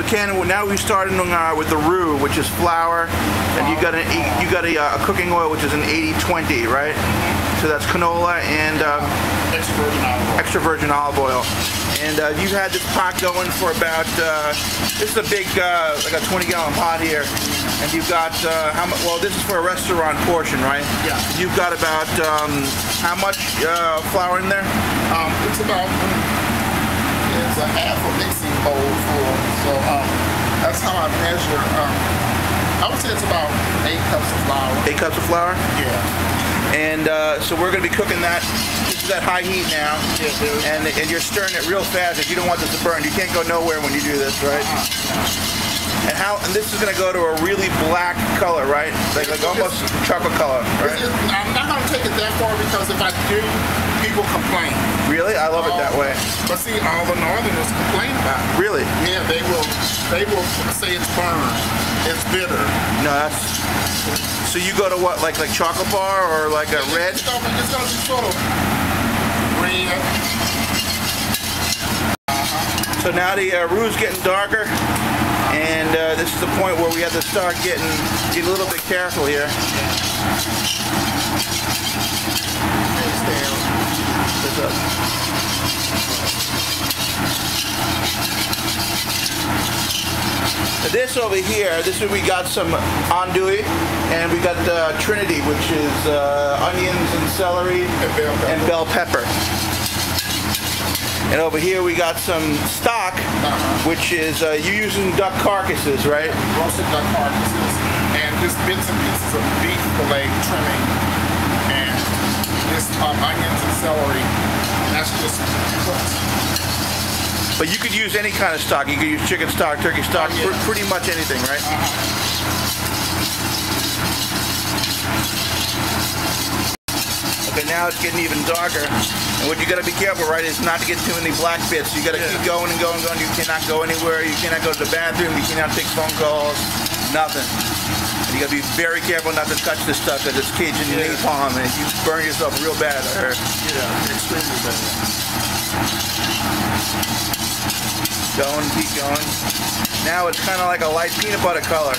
So Ken, now we started with the roux, which is flour, and you got a cooking oil, which is an 80-20, right? So that's canola and extra virgin olive oil. And you've had this pot going for about, this is a big, like a 20-gallon pot here. And you've got, how much, well, this is for a restaurant portion, right? Yeah. You've got about, how much flour in there? It's about, it's a half a mixing bowl full. So that's how I measure. I would say it's about 8 cups of flour. 8 cups of flour? Yeah. And so we're going to be cooking that. This is at high heat now. Yeah, dude. And you're stirring it real fast if you don't want this to burn. You can't go nowhere when you do this, right? And this is going to go to a really black color, right? Like almost chocolate color, right? I'm not going to take it that far because if I do, people complain. Really? I love it that way. But see, all the Northerners complain about it. Really? Yeah, they will say it's burned. It's bitter. No, that's... So you go to what, like chocolate bar or like a red? It's going to be sort of red. So now the roux is getting darker, and this is the point where we have to start getting a little bit careful here. This over here, this is we got some andouille, and we got Trinity, which is onions and celery and bell pepper. And over here we got some stock, which is you're using duck carcasses, right? Roasted duck carcasses, and just bits and pieces of beef fillet trimming, and this onions and celery. And that's just cooked. But you could use any kind of stock. You could use chicken stock, turkey stock, pretty much anything, right? Okay, now it's getting even darker. And what you got to be careful, right, is not to get too many black bits. You got to keep going and going and going. You cannot go anywhere. You cannot go to the bathroom. You cannot take phone calls. Nothing. And you got to be very careful not to touch this stuff because it's caging your napalm, and you burn yourself real bad, I heard. Yeah, extremely bad. Going, keep going. Now it's kind of like a light peanut butter color.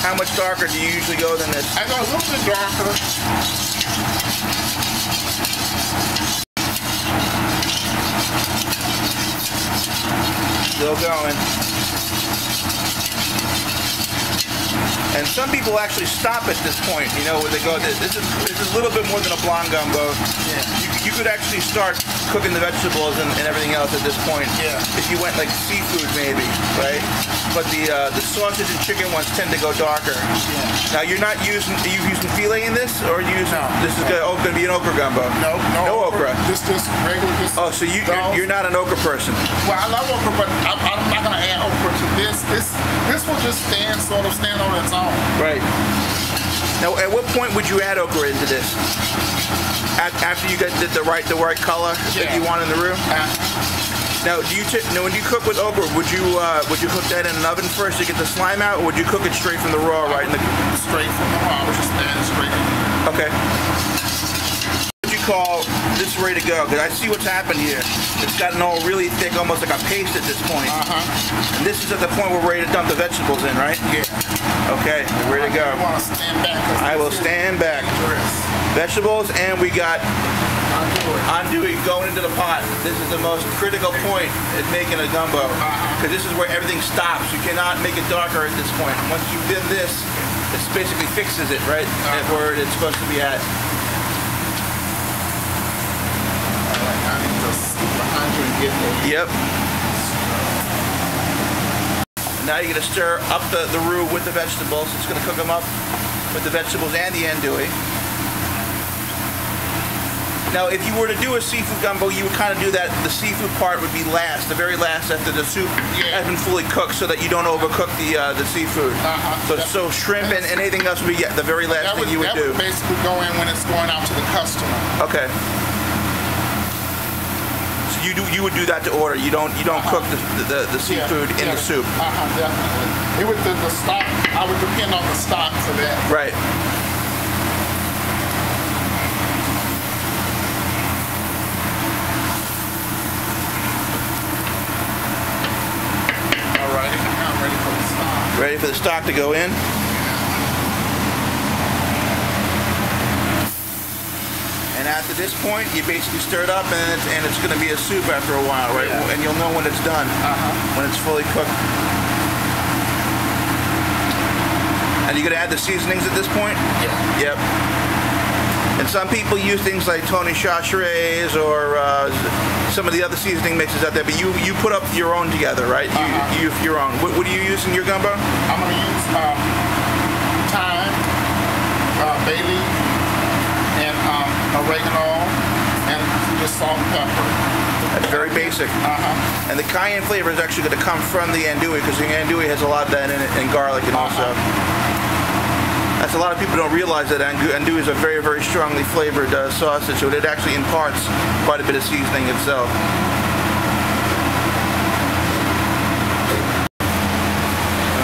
How much darker do you usually go than this? I go a little bit darker. Still going. And some people actually stop at this point, you know, where they go, this is a little bit more than a blonde gumbo. Yeah. You could actually start cooking the vegetables and everything else at this point. Yeah. If you went like seafood maybe, right? But the sausage and chicken ones tend to go darker. Yeah. Now you're not using, are you using filet in this, or are you using, this is going to be an okra gumbo? No okra. Just regular. Oh, so you're not an okra person. Well, I love okra, but I'm not going to add okra to this. This will just stand on its own. Right. Now, at what point would you add okra into this? After you get the right color that you want in the roux? Now, when you cook with okra, would you cook that in an oven first to get the slime out, or would you cook it straight from the raw, right in the? Straight from the raw. I would just add it straight. Okay. What would you call this ready to go? Because I see what's happened here. It's gotten all really thick, almost like a paste at this point. And this is at the point where we're ready to dump the vegetables in, right? Yeah. Okay, we're ready to go. I want to stand back. I will stand back. Vegetables, and we got andouille going into the pot. This is the most critical point in making a gumbo, because this is where everything stops. You cannot make it darker at this point. Once you've done this, it basically fixes it, right? At where it's supposed to be at. Yep. Now you're going to stir up the roux with the vegetables. It's going to cook them up with the vegetables and the andouille. Now, if you were to do a seafood gumbo, you would kind of do that. The seafood part would be last, the very last, after the soup has been fully cooked, so that you don't overcook the seafood. So shrimp and anything else would be the very last thing you would do. That would basically go in when it's going out to the customer. Okay. So you would do that to order. You don't cook the seafood in the soup. Definitely. It would the stock. I would depend on the stock for that. Right. Ready for the stock to go in. And after this point, you basically stir it up, and it's going to be a soup after a while, right? Yeah. And you'll know when it's done, when it's fully cooked. And you're going to add the seasonings at this point? Yeah. Yep. And some people use things like Tony Chachere's or some of the other seasoning mixes out there, but you put up your own together, right? You your own. What do you use in your gumbo? I'm going to use thyme, bay leaf, and oregano, and just salt and pepper. That's very basic. And the cayenne flavor is actually going to come from the andouille, because the andouille has a lot of that in it, and garlic, and also. That's a lot of people don't realize that andouille is a very, very strongly flavored sausage, so it actually imparts quite a bit of seasoning itself.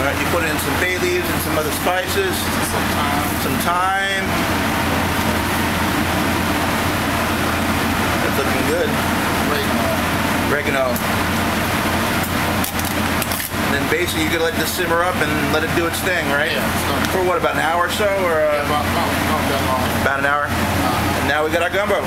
All right, you put in some bay leaves and some other spices, some thyme. That's looking good. Oregano. And then basically you can let this simmer up and let it do its thing, right? Yeah. For what, about an hour or so? Or about that long. About an hour? And now we got our gumbo.